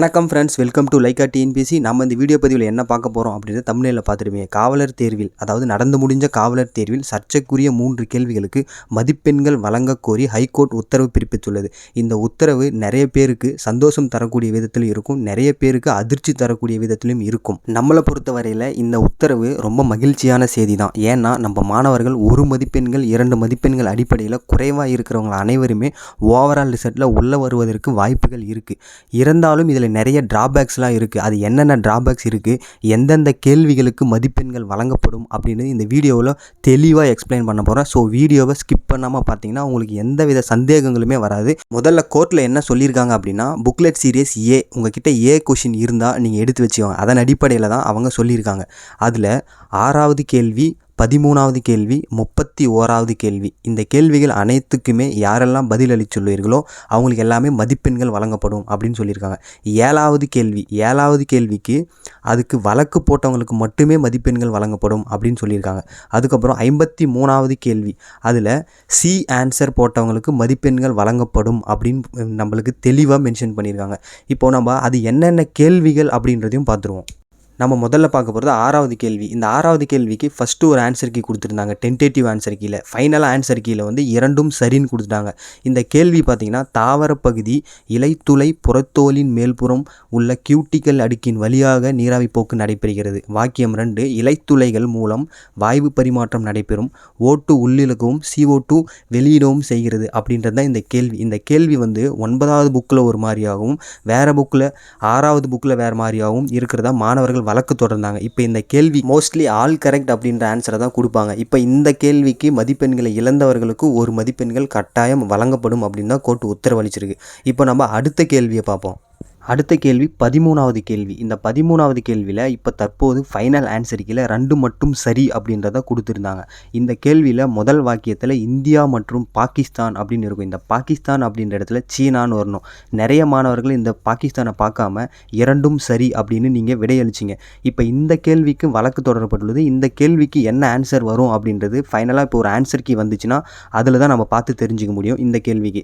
வணக்கம் friends, welcome to லைக்கா TNPSC. நம்ம இந்த வீடியோ பதிவில் என்ன பார்க்க போகிறோம் அப்படின்றத தம்ப்நெயிலில் பார்த்துருப்பீங்க. காவலர் தேர்வில், அதாவது நடந்து முடிஞ்ச காவலர் தேர்வில் சர்ச்சைக்குரிய 3 கேள்விகளுக்கு மதிப்பெண்கள் வழங்கக் கோரி ஹைகோர்ட் உத்தரவு பிறப்பித்துள்ளது. இந்த உத்தரவு நிறைய பேருக்கு சந்தோஷம் தரக்கூடிய விதத்திலும் இருக்கும், நிறைய பேருக்கு அதிர்ச்சி தரக்கூடிய விதத்திலும் இருக்கும். நம்மளை பொறுத்தவரையில் இந்த உத்தரவு ரொம்ப மகிழ்ச்சியான செய்தி தான். ஏன்னா நம்ம மாணவர்கள் 1 மதிப்பெண்கள் 2 மதிப்பெண்கள் அடிப்படையில் குறைவாக இருக்கிறவங்க அனைவருமே ஓவரால் ரிசல்ட்டில் உள்ளே வருவதற்கு வாய்ப்புகள் இருக்குது. இருந்தாலும் இதில் நிறைய டிராபேக்ஸ்லாம் இருக்குது. அது என்னென்ன டிராபேக்ஸ் இருக்குது, எந்தெந்த கேள்விகளுக்கு மதிப்பெண்கள் வழங்கப்படும் அப்படின்னு இந்த வீடியோவில் தெளிவாக எக்ஸ்பிளைன் பண்ண போகிறேன். ஸோ வீடியோவை ஸ்கிப் பண்ணாமல் பார்த்தீங்கன்னா உங்களுக்கு எந்தவித சந்தேகங்களுமே வராது. முதல்ல கோர்ட்டில் என்ன சொல்லியிருக்காங்க அப்படின்னா, புக்லெட் சீரியஸ் ஏ, உங்ககிட்ட ஏ கொஷின் இருந்தால் நீங்கள் எடுத்து வச்சுக்கோங்க. அதன் அடிப்படையில் தான் அவங்க சொல்லியிருக்காங்க. அதில் 6வது கேள்வி, 13வது கேள்வி, 31வது கேள்வி, இந்த கேள்விகள் அனைத்துக்குமே யாரெல்லாம் பதில் அளித்துள்ளீர்களோ அவங்களுக்கு எல்லாமே மதிப்பெண்கள் வழங்கப்படும் அப்படின்னு சொல்லியிருக்காங்க. 7வது கேள்விக்கு அதுக்கு வழக்கு போட்டவங்களுக்கு மட்டுமே மதிப்பெண்கள் வழங்கப்படும் அப்படின்னு சொல்லியிருக்காங்க. அதுக்கப்புறம் 53வது கேள்வி, அதில் சி ஆன்சர் போட்டவங்களுக்கு மதிப்பெண்கள் வழங்கப்படும் அப்படின்னு நம்மளுக்கு தெளிவாக மென்ஷன் பண்ணியிருக்காங்க. இப்போது நம்ம அது என்னென்ன கேள்விகள் அப்படின்றதையும் பார்த்துருவோம். நம்ம முதல்ல பார்க்க போகிறது 6வது கேள்வி. இந்த 6வது கேள்விக்கு ஃபஸ்ட்டு ஒரு ஆன்சர் கீ கொடுத்துருந்தாங்க, டென்டேட்டிவ் ஆன்சர் கீழே. ஃபைனலாக ஆன்சர் கீழே வந்து 2ம் சரின்னு கொடுத்துட்டாங்க. இந்த கேள்வி பார்த்திங்கன்னா, தாவரப்பகுதி இலைத்துளை புறத்தோலின் மேல்புறம் உள்ள கியூட்டிக்கல் அடுக்கின் வழியாக நீராவி போக்கு நடைபெறுகிறது. வாக்கியம் 2, இலைத்துளைகள் மூலம் வாயு பரிமாற்றம் நடைபெறும், O2 உள்ளிழக்கவும் CO2 வெளியிடவும் செய்கிறது அப்படின்றது தான் இந்த கேள்வி. இந்த கேள்வி வந்து 9வது புக்கில் ஒரு மாதிரியாகவும் வேறு புக்கில் 6வது புக்கில் வேறு மாதிரியாகவும் இருக்கிறதா மாணவர்கள் வழக்கு தொடர்ந்தாங்க. இப்போ இந்த கேள்வி மோஸ்ட்லி ஆல் கரெக்ட் அப்படின்ற ஆன்சரை தான் கொடுப்பாங்க. இப்போ இந்த கேள்விக்கு மதிப்பெண்களை இழந்தவர்களுக்கு 1 மதிப்பெண்கள் கட்டாயம் வழங்கப்படும் அப்படின்னு தான் கோர்ட் உத்தரவளிச்சிருக்கு. இப்போ நம்ம அடுத்த கேள்வியை பார்ப்போம். அடுத்த கேள்வி 13வது கேள்வி. இந்த 13வது கேள்வியில் இப்போ தற்போது ஃபைனல் ஆன்சர் கீழே 2 மட்டும் சரி அப்படின்றத கொடுத்துருந்தாங்க. இந்த கேள்வியில் முதல் வாக்கியத்தில் இந்தியா மற்றும் பாகிஸ்தான் அப்படின்னு இருக்கும். இந்த பாகிஸ்தான் அப்படின்ற இடத்துல சீனான்னு வரணும். நிறைய மாணவர்கள் இந்த பாகிஸ்தானை பார்க்காம 2ம் சரி அப்படின்னு நீங்கள் விடையளிச்சிங்க. இப்போ இந்த கேள்விக்கு வழக்கு தொடரப்பட்டுள்ளது. இந்த கேள்விக்கு என்ன ஆன்சர் வரும் அப்படின்றது ஃபைனலாக இப்போ ஒரு ஆன்சர் கீ வந்துச்சுன்னா அதில் தான் நம்ம பார்த்து தெரிஞ்சுக்க முடியும் இந்த கேள்விக்கு.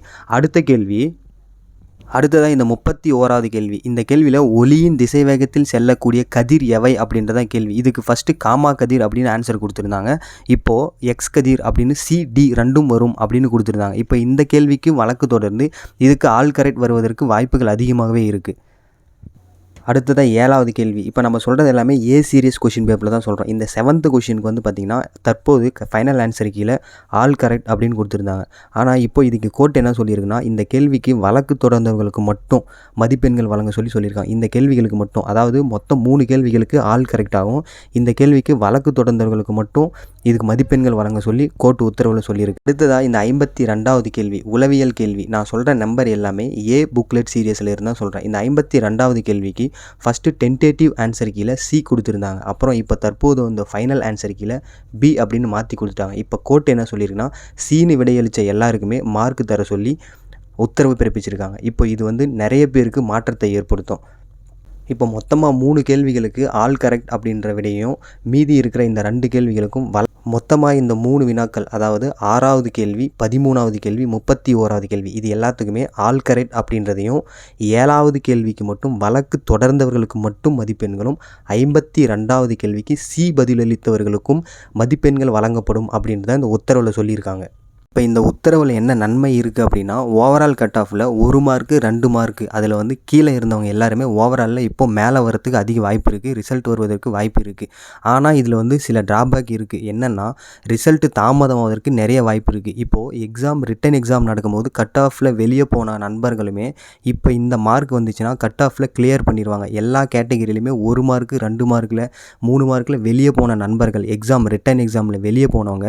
அடுத்ததாக இந்த 31வது கேள்வி. இந்த கேள்வியில் ஒளியின் திசைவேகத்தில் செல்லக்கூடிய கதிர் எவை அப்படின்றதான் கேள்வி. இதுக்கு ஃபஸ்ட்டு காமா கதிர் அப்படின்னு ஆன்சர் கொடுத்துருந்தாங்க. இப்போது எக்ஸ் கதிர் அப்படின்னு CD 2ம் வரும் அப்படின்னு கொடுத்துருந்தாங்க. இப்போ இந்த கேள்விக்கு வழக்கு தொடர்ந்து இதுக்கு ஆல் கரெக்ட் வருவதற்கு வாய்ப்புகள் அதிகமாகவே இருக்குது. அடுத்ததாக 7வது கேள்வி. இப்போ நம்ம சொல்கிறது எல்லாமே ஏ சீரியஸ் கொஷின் பேப்பரில் தான் சொல்கிறோம். இந்த 7th கொஷினுக்கு வந்து பார்த்திங்கன்னா தற்போது ஃபைனல் ஆன்சர் கீழே ஆல் கரெக்ட் அப்படின்னு கொடுத்துருந்தாங்க. ஆனால் இப்போ இதுக்கு கோர்ட் என்ன சொல்லியிருக்குன்னா, இந்த கேள்விக்கு வழக்கு தொடர்ந்தவர்களுக்கு மட்டும் மதிப்பெண்கள் வழங்க சொல்லியிருக்காங்க. இந்த கேள்விகளுக்கு மட்டும், அதாவது மொத்தம் 3 கேள்விகளுக்கு ஆல் கரெக்டாகவும் இந்த கேள்விக்கு வழக்கு தொடர்ந்தவர்களுக்கு மட்டும் இதுக்கு மதிப்பெண்கள் வழங்க சொல்லி கோர்ட் உத்தரவில் சொல்லியிருக்கு. அடுத்ததாக இந்த 52வது கேள்வி, உளவியல் கேள்வி. நான் சொல்கிற நம்பர் எல்லாமே ஏ புக்லெட் சீரியஸில் இருந்தால் சொல்கிறேன். இந்த 52வது கேள்விக்கு ஃபஸ்ட்டு டென்டேட்டிவ் ஆன்சர் கீழே சி கொடுத்துருந்தாங்க. அப்புறம் இப்போ தற்போது வந்து ஃபைனல் ஆன்சர் கீழே பி அப்படின்னு மாற்றி கொடுத்துட்டாங்க. இப்போ கோர்ட் என்ன சொல்லியிருக்குன்னா, சீனு விடையளித்த எல்லாருக்குமே மார்க் தர சொல்லி உத்தரவு பிறப்பிச்சிருக்காங்க. இப்போ இது வந்து நிறைய பேருக்கு மாற்றத்தை ஏற்படுத்தும். இப்போ மொத்தமாக 3 கேள்விகளுக்கு ஆல் கரெக்ட் அப்படின்ற விடையும் மீதி இருக்கிற இந்த 2 கேள்விகளுக்கும் மொத்தமாக இந்த 3 வினாக்கள், அதாவது 6வது கேள்வி, 13வது கேள்வி, 31வது கேள்வி, இது எல்லாத்துக்குமே ஆல் கரெக்ட் அப்படின்றதையும் 7வது கேள்விக்கு மட்டும் வழக்கு தொடர்ந்தவர்களுக்கு மட்டும் மதிப்பெண்களும் 52வது கேள்விக்கு சி பதிலளித்தவர்களுக்கும் மதிப்பெண்கள் வழங்கப்படும் அப்படின்றத இந்த உத்தரவில் சொல்லியிருக்காங்க. இப்போ இந்த உத்தரவில் என்ன நன்மை இருக்குது அப்படின்னா, ஓவரால் கட் ஆஃபில் 1 மார்க்கு 2 மார்க்கு அதில் வந்து கீழே இருந்தவங்க எல்லாருமே ஓவராலில் இப்போ மேலே வரத்துக்கு அதிக வாய்ப்பு இருக்குது, ரிசல்ட் வருவதற்கு வாய்ப்பு இருக்குது. ஆனால் இதில் வந்து சில ட்ராபேக் இருக்குது. என்னென்னா, ரிசல்ட்டு தாமதமாவதற்கு நிறைய வாய்ப்பு இருக்குது. இப்போது ரிட்டன் எக்ஸாம் நடக்கும்போது கட் ஆஃபில் வெளியே போன நண்பர்களுமே இப்போ இந்த மார்க் வந்துச்சுன்னா கட் ஆஃபில் கிளியர் பண்ணிடுவாங்க. எல்லா கேட்டகிரிலையுமே 1 மார்க்கு 2 மார்க்கில் 3 மார்க்கில் வெளியே போன நண்பர்கள், ரிட்டன் எக்ஸாமில் வெளியே போனவங்க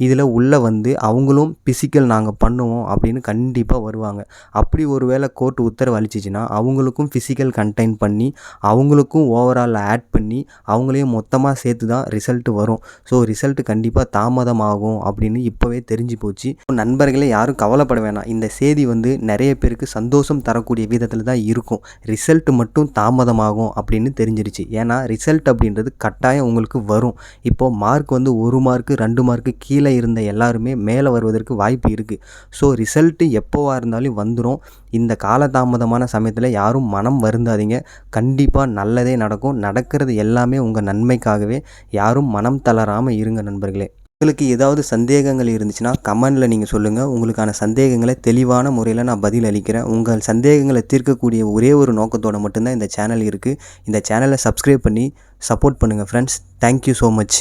இதில் உள்ளே வந்து அவங்களும் பிசிக்கல் நாங்கள் பண்ணுவோம் அப்படின்னு கண்டிப்பாக வருவாங்க. அப்படி ஒரு வேளை கோர்ட் உத்தரவு அளிச்சிச்சின்னா அவங்களுக்கும் ஃபிசிக்கல் கண்டெயின் பண்ணி அவங்களுக்கும் ஓவரால் ஆட் பண்ணி அவங்களையும் மொத்தமாக சேர்த்து தான் ரிசல்ட்டு வரும். ஸோ ரிசல்ட்டு கண்டிப்பாக தாமதமாகும் அப்படின்னு இப்போவே தெரிஞ்சு போச்சு. நண்பர்களே யாரும் கவலைப்பட வேணாம். இந்த செய்தி வந்து நிறைய பேருக்கு சந்தோஷம் தரக்கூடிய விதத்தில் தான் இருக்கும். ரிசல்ட்டு மட்டும் தாமதமாகும் அப்படின்னு தெரிஞ்சிருச்சு. ஏன்னா ரிசல்ட் அப்படின்றது கட்டாயம் உங்களுக்கு வரும். இப்போது மார்க் வந்து 1 மார்க்கு 2 மார்க்கு கீழே கீழே இருந்த எல்லாருமே மேலே வருவதற்கு வாய்ப்பு இருக்குது. ஸோ ரிசல்ட்டு எப்போவா இருந்தாலும் வந்துடும். இந்த காலதாமதமான சமயத்தில் யாரும் மனம் வருந்தாதீங்க. கண்டிப்பாக நல்லதே நடக்கும். நடக்கிறது எல்லாமே உங்கள் நன்மைக்காகவே. யாரும் மனம் தளராமல் இருங்க நண்பர்களே. உங்களுக்கு ஏதாவது சந்தேகங்கள் இருந்துச்சுன்னா கமெண்டில் நீங்கள் சொல்லுங்கள். உங்களுக்கான சந்தேகங்களை தெளிவான முறையில் நான் பதில் அளிக்கிறேன். உங்கள் சந்தேகங்களை தீர்க்கக்கூடிய ஒரே ஒரு நோக்கத்தோடு மட்டும்தான் இந்த சேனல் இருக்குது. இந்த சேனலை சப்ஸ்கிரைப் பண்ணி சப்போர்ட் பண்ணுங்கள் ஃப்ரெண்ட்ஸ். Thank you so much.